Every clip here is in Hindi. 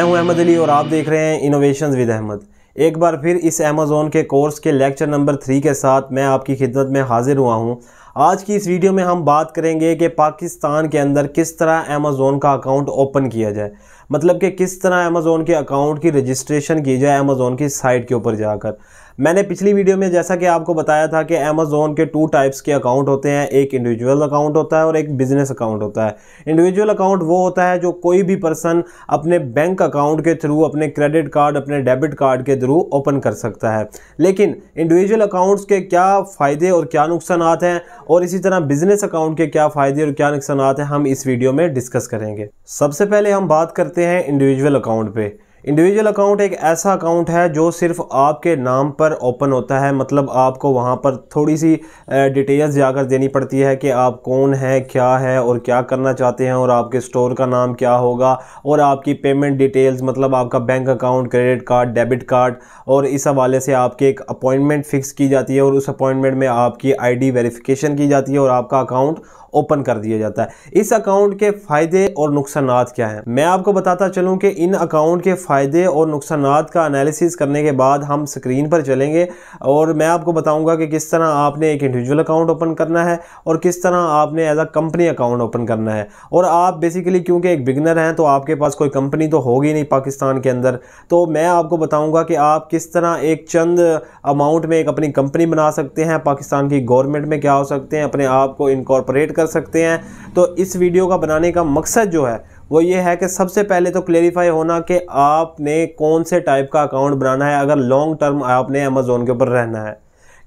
मैं हूं अहमद अली और आप देख रहे हैं इनोवेशंस विद अहमद। एक बार फिर इस अमेज़ॉन के कोर्स के लेक्चर नंबर 3 के साथ मैं आपकी खिदमत में हाजिर हुआ हूं। आज की इस वीडियो में हम बात करेंगे कि पाकिस्तान के अंदर किस तरह अमेज़ॉन का अकाउंट ओपन किया जाए, मतलब कि किस तरह अमेज़ॉन के अकाउंट की रजिस्ट्रेशन की जाए अमेज़ॉन की साइट के ऊपर जाकर। मैंने पिछली वीडियो में जैसा कि आपको बताया था कि अमेज़ॉन के 2 टाइप्स के अकाउंट होते हैं, एक इंडिविजुअल अकाउंट होता है और एक बिजनेस अकाउंट होता है। इंडिविजुअल अकाउंट वो होता है जो कोई भी पर्सन अपने बैंक अकाउंट के थ्रू, अपने क्रेडिट कार्ड, अपने डेबिट कार्ड के थ्रू ओपन कर सकता है। लेकिन इंडिविजुअल अकाउंट्स के क्या फ़ायदे और क्या नुकसान हैं और इसी तरह बिजनेस अकाउंट के क्या फ़ायदे और क्या नुकसान हैं, हम इस वीडियो में डिस्कस करेंगे। सबसे पहले हम बात करते हैं इंडिविजुअल अकाउंट पे। इंडिविजुअल अकाउंट एक ऐसा अकाउंट है जो सिर्फ आपके नाम पर ओपन होता है, मतलब आपको वहाँ पर थोड़ी सी डिटेल्स जाकर देनी पड़ती है कि आप कौन है, क्या है और क्या करना चाहते हैं, और आपके स्टोर का नाम क्या होगा, और आपकी पेमेंट डिटेल्स मतलब आपका bank account, credit card, debit card, और इस हवाले से आपकी एक अपॉइंटमेंट फिक्स की जाती है और उस अपॉइंटमेंट में आपकी आईडी वेरिफिकेशन की जाती है और आपका अकाउंट ओपन कर दिया जाता है। इस अकाउंट के फ़ायदे और नुकसानात क्या हैं, मैं आपको बताता चलूं कि इन अकाउंट के फ़ायदे और नुकसानात का एनालिसिस करने के बाद हम स्क्रीन पर चलेंगे और मैं आपको बताऊंगा कि किस तरह आपने एक इंडिविजुअल अकाउंट ओपन करना है और किस तरह आपने as a company account open करना है। और आप बेसिकली क्योंकि एक बिगनर हैं तो आपके पास कोई कंपनी तो होगी नहीं पाकिस्तान के अंदर, तो मैं आपको बताऊँगा कि आप किस तरह एक चंद अमाउंट में एक अपनी कंपनी बना सकते हैं, पाकिस्तान की गवर्नमेंट में क्या हो सकते हैं, अपने आप को इनकॉर्पोरेट कर सकते हैं। तो इस वीडियो का बनाने का मकसद जो है वो ये है कि सबसे पहले तो क्लेरिफाई होना कि आपने कौन से टाइप का अकाउंट बनाना है अगर लॉन्ग टर्म आपने अमेज़ॉन के ऊपर रहना है।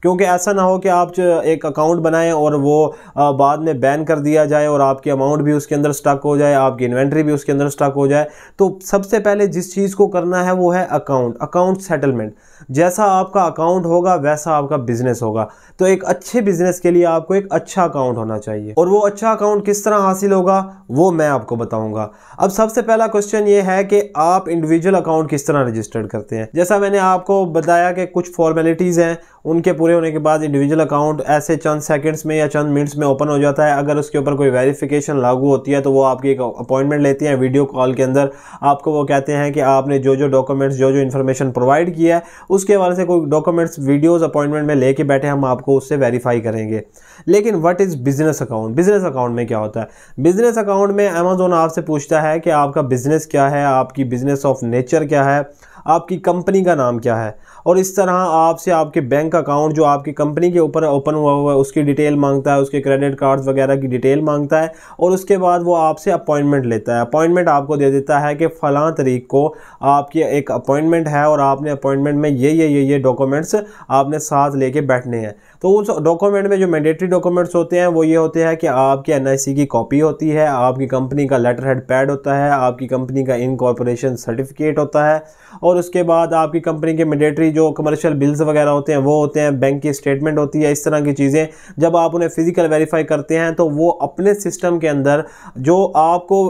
क्योंकि ऐसा ना हो कि आप एक अकाउंट बनाएं और वो बाद में बैन कर दिया जाए और आपकी अमाउंट भी उसके अंदर स्टक हो जाए, आपकी इन्वेंट्री भी उसके अंदर स्टक हो जाए। तो सबसे पहले जिस चीज़ को करना है वो है अकाउंट सेटलमेंट। जैसा आपका अकाउंट होगा वैसा आपका बिजनेस होगा। तो एक अच्छे बिजनेस के लिए आपको एक अच्छा अकाउंट होना चाहिए, और वो अच्छा अकाउंट किस तरह हासिल होगा वो मैं आपको बताऊंगा। अब सबसे पहला क्वेश्चन ये है कि आप इंडिविजुअल अकाउंट किस तरह रजिस्टर्ड करते हैं। जैसा मैंने आपको बताया कि कुछ फॉर्मेलिटीज़ हैं, उनके पूरे होने के बाद इंडिविजुअल अकाउंट ऐसे चंद सेकंड्स में या चंद मिनट्स में ओपन हो जाता है। अगर उसके ऊपर कोई वेरिफिकेशन लागू होती है तो वो आपकी एक अपॉइंटमेंट लेती हैं वीडियो कॉल के अंदर। आपको वो कहते हैं कि आपने जो जो डॉक्यूमेंट्स, जो जो इन्फॉर्मेशन प्रोवाइड किया है उसके हवाले से कोई डॉक्यूमेंट्स, वीडियोज़ अपॉइंटमेंट में लेके बैठे, हम आपको उससे वेरीफाई करेंगे। लेकिन what is business account? Business account में क्या होता है? बिजनेस अकाउंट में अमेज़ॉन आपसे पूछता है कि आपका बिजनेस क्या है, आपकी बिजनेस ऑफ नेचर क्या है, आपकी कंपनी का नाम क्या है, और इस तरह आपसे आपके बैंक अकाउंट जो आपकी कंपनी के ऊपर ओपन हुआ है उसकी डिटेल मांगता है, उसके क्रेडिट कार्ड्स वगैरह की डिटेल मांगता है, और उसके बाद वो आपसे अपॉइंटमेंट लेता है। अपॉइंटमेंट आपको दे देता है कि फ़लाँ तारीख को आपकी एक अपॉइंटमेंट है और आपने अपॉइंटमेंट में ये डॉक्यूमेंट्स आपने साथ लेके बैठने हैं। तो उस डॉक्यूमेंट में जो मैंडेटरी डॉक्यूमेंट्स होते हैं वो ये होते हैं कि आपकी NIC की कॉपी होती है, आपकी कंपनी का लेटर हेड पैड होता है, आपकी कंपनी का इनकॉर्पोरेशन सर्टिफिकेट होता है, और उसके बाद आपकी कंपनी के मैंडेटरी जो कमर्शियल बिल्स वगैरह होते हैं वो होते हैं, बैंक की स्टेटमेंट होती है। इस तरह की चीज़ें जब आप उन्हें फिजिकल वेरीफाई करते हैं तो वो अपने सिस्टम के अंदर जो आपको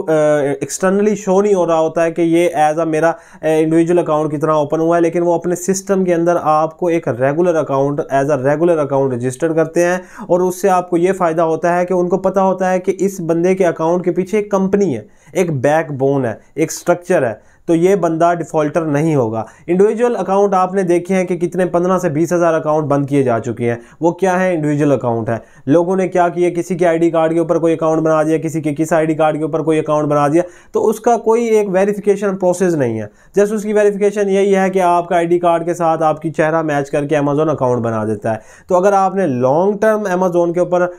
एक्सटर्नली शो नहीं हो रहा होता है कि ये एज अ मेरा इंडिविजुअल अकाउंट की तरह ओपन हुआ है, लेकिन वो अपने सिस्टम के अंदर आपको एक regular account as a regular account register करते हैं। और उससे आपको ये फ़ायदा होता है कि उनको पता होता है कि इस बंदे के अकाउंट के पीछे एक कंपनी है, एक बैकबोन है, एक स्ट्रक्चर है, तो ये बंदा डिफ़ॉल्टर नहीं होगा। इंडिविजुअल अकाउंट आपने देखे हैं कि कितने 15 से 20 हज़ार अकाउंट बंद किए जा चुके हैं। वो क्या है? इंडिविजुअल अकाउंट है। लोगों ने क्या किया, किसी के आईडी कार्ड के ऊपर कोई अकाउंट बना दिया, किसी के किस आईडी कार्ड के ऊपर कोई अकाउंट बना दिया, तो उसका कोई एक वेरिफिकेशन प्रोसेस नहीं है। जस्ट उसकी वेरिफिकेशन यही है कि आपका आईडी कार्ड के साथ आपकी चेहरा मैच करके अमेज़ॉन अकाउंट बना देता है। तो अगर आपने लॉन्ग टर्म अमेज़ॉन के ऊपर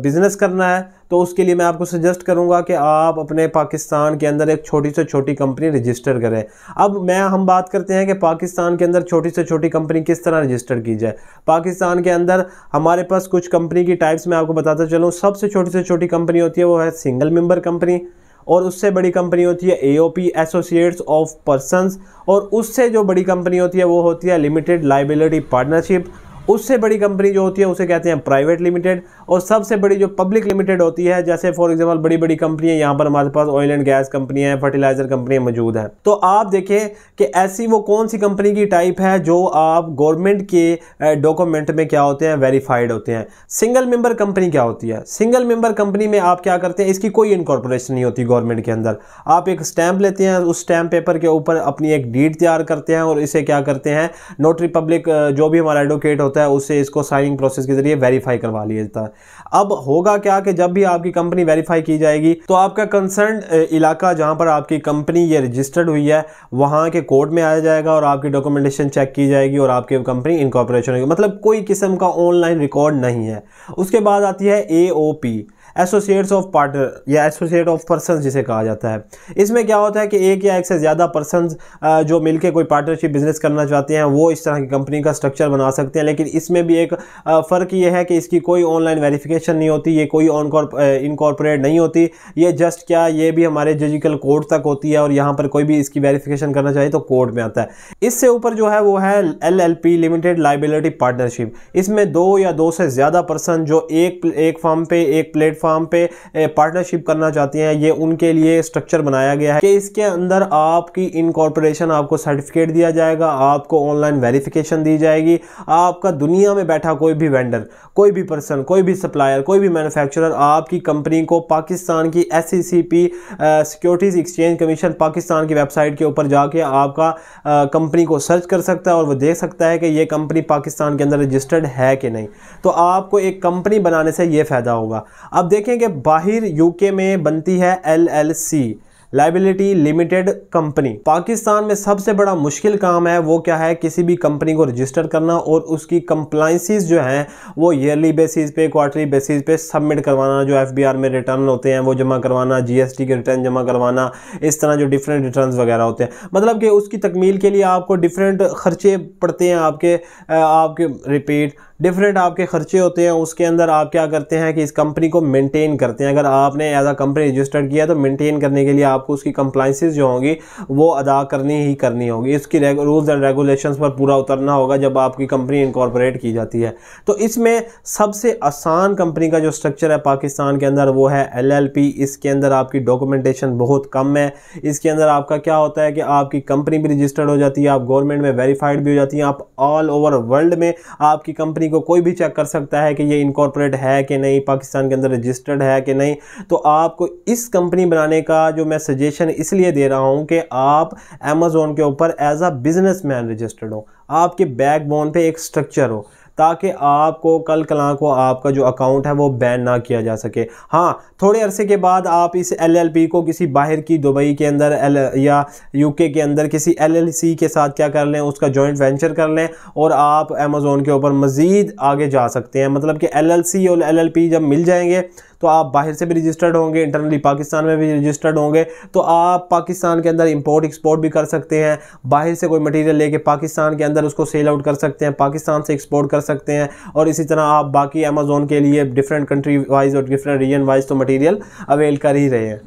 बिजनेस करना है तो उसके लिए मैं आपको सजेस्ट करूंगा कि आप अपने पाकिस्तान के अंदर एक छोटी से छोटी कंपनी रजिस्टर करें। अब हम बात करते हैं कि पाकिस्तान के अंदर छोटी से छोटी कंपनी किस तरह रजिस्टर की जाए। पाकिस्तान के अंदर हमारे पास कुछ कंपनी की टाइप्स मैं आपको बताता चलूँ। सबसे छोटी से छोटी कंपनी होती है वो है सिंगल मेंबर कंपनी, और उससे बड़ी कंपनी होती है AOP, एसोसिएट्स ऑफ पर्सन्स, और उससे जो बड़ी कंपनी होती है वो होती है लिमिटेड लाइबिलिटी पार्टनरशिप, उससे बड़ी कंपनी जो होती है उसे कहते हैं प्राइवेट लिमिटेड, और सबसे बड़ी जो पब्लिक लिमिटेड होती है, जैसे फॉर एग्जांपल बड़ी बड़ी कंपनियां, यहाँ पर हमारे पास ऑयल एंड गैस कंपनियां हैं, फर्टिलाइजर कंपनियां मौजूद हैं। तो आप देखें कि ऐसी वो कौन सी कंपनी की टाइप है जो आप गवर्नमेंट के डॉक्यूमेंट में क्या होते हैं, वेरीफाइड होते हैं। सिंगल मेंबर कंपनी क्या होती है? सिंगल मेंबर कंपनी में आप क्या करते हैं, इसकी कोई इनकॉर्पोरेशन नहीं होती गवर्नमेंट के अंदर। आप एक स्टैंप लेते हैं, उस स्टैंप पेपर के ऊपर अपनी एक डीड तैयार करते हैं और इसे क्या करते हैं, नोटरी पब्लिक जो भी हमारा एडवोकेट होता है उससे इसको साइनिंग प्रोसेस के जरिए वेरीफाई करवा लिया जाता है। अब होगा क्या कि जब भी आपकी कंपनी वेरीफाई की जाएगी तो आपका कंसर्न इलाका जहां पर आपकी कंपनी ये रजिस्टर्ड हुई है वहां के कोर्ट में आया जाएगा और आपकी डॉक्यूमेंटेशन चेक की जाएगी और आपकी कंपनी इनकॉर्पोरेशन होगी। मतलब कोई किस्म का ऑनलाइन रिकॉर्ड नहीं है। उसके बाद आती है AOP, एसोसिएट्स ऑफ पार्टनर या एसोसिएट ऑफ पर्सन्स जिसे कहा जाता है। इसमें क्या होता है कि एक या एक से ज़्यादा पर्सन्स जो मिलकर कोई पार्टनरशिप बिजनेस करना चाहते हैं वो इस तरह की कंपनी का स्ट्रक्चर बना सकते हैं। लेकिन इसमें भी एक फ़र्क ये है कि इसकी कोई ऑनलाइन वेरिफिकेशन नहीं होती, ये कोई इनकॉर्पोरेट नहीं होती, ये जस्ट क्या, ये भी हमारे जजिकल कोर्ट तक होती है और यहाँ पर कोई भी इसकी वेरिफिकेशन करना चाहे तो कोर्ट में आता है। इससे ऊपर जो है वो है LLP, लिमिटेड लाइबिलिटी पार्टनरशिप। इसमें 2 या 2 से ज़्यादा पर्सन जो एक फॉर्म पे, एक प्लेटफॉर्म पे पार्टनरशिप करना चाहती हैं, ये उनके लिए स्ट्रक्चर बनाया गया है कि इसके अंदर आपकी इनकॉर्पोरेशन, आपको सर्टिफिकेट दिया जाएगा, आपको ऑनलाइन वेरिफिकेशन दी जाएगी। आपका दुनिया में बैठा कोई भी वेंडर, कोई भी पर्सन, कोई भी सप्लायर, कोई भी मैन्युफैक्चरर आपकी कंपनी को पाकिस्तान की SECP securities exchange commission Pakistan की वेबसाइट के ऊपर जाके आपका कंपनी को सर्च कर सकता है और वो देख सकता है कि ये कंपनी पाकिस्तान के अंदर रजिस्टर्ड है कि नहीं। तो आपको एक कंपनी बनाने से ये फ़ायदा होगा। अब देखें कि बाहर UK में बनती है LLC, liability limited company. Pakistan में सबसे बड़ा मुश्किल काम है वो क्या है, किसी भी कंपनी को रजिस्टर करना और उसकी कंप्लाइंसेस जो हैं वो ईयरली बेसिस पे, क्वार्टरली बेसिस पे सबमिट करवाना, जो FBR में रिटर्न होते हैं वो जमा करवाना, GST के रिटर्न जमा करवाना, इस तरह जो डिफरेंट रिटर्न्स वगैरह होते हैं। मतलब कि उसकी तकमील के लिए आपको डिफरेंट खर्चे पड़ते हैं, आपके रिपीट डिफरेंट आपके खर्चे होते हैं। उसके अंदर आप क्या करते हैं कि इस कंपनी को मेंटेन करते हैं। अगर आपने एज अ कंपनी रजिस्टर्ड किया तो मेंटेन करने के लिए आपको उसकी कंप्लाइंसेस जो होंगी वो अदा करनी होगी। इसकी रूल्स एंड रेगुलेशंस पर पूरा उतरना होगा जब आपकी कंपनी इनकॉर्पोरेट की जाती है। तो इसमें सबसे आसान कंपनी का जो स्ट्रक्चर है पाकिस्तान के अंदर वो है LLP। इसके अंदर आपकी डॉक्यूमेंटेशन बहुत कम है। इसके अंदर आपका क्या होता है कि आपकी कंपनी भी रजिस्टर्ड हो जाती है, आप गवर्नमेंट में वेरीफाइड भी हो जाती हैं, आप ऑल ओवर वर्ल्ड में आपकी कंपनी को कोई भी चेक कर सकता है कि ये इनकॉर्पोरेट है कि नहीं, पाकिस्तान के अंदर रजिस्टर्ड है कि नहीं। तो आपको इस कंपनी बनाने का जो मैं सजेशन इसलिए दे रहा हूं कि आप Amazon के ऊपर एज अ बिजनेसमैन रजिस्टर्ड हो, आपके बैकबोन पे एक स्ट्रक्चर हो, ताकि आपको कल कला को आपका जो अकाउंट है वो बैन ना किया जा सके। हाँ, थोड़े अरसे के बाद आप इस LLP को किसी बाहर की दुबई के अंदर या UK के अंदर किसी LLC के साथ क्या कर लें, उसका जॉइंट वेंचर कर लें और आप Amazon के ऊपर मज़ीद आगे जा सकते हैं। मतलब कि LLC और LLP जब मिल जाएंगे तो आप बाहर से भी रजिस्टर्ड होंगे, इंटरनली पाकिस्तान में भी रजिस्टर्ड होंगे, तो आप पाकिस्तान के अंदर इंपोर्ट एक्सपोर्ट भी कर सकते हैं। बाहर से कोई मटेरियल लेके पाकिस्तान के अंदर उसको सेल आउट कर सकते हैं, पाकिस्तान से एक्सपोर्ट कर सकते हैं। और इसी तरह आप बाकी Amazon के लिए डिफरेंट कंट्री वाइज और डिफरेंट रीजन वाइज तो मटेरियल अवेल कर ही रहे हैं।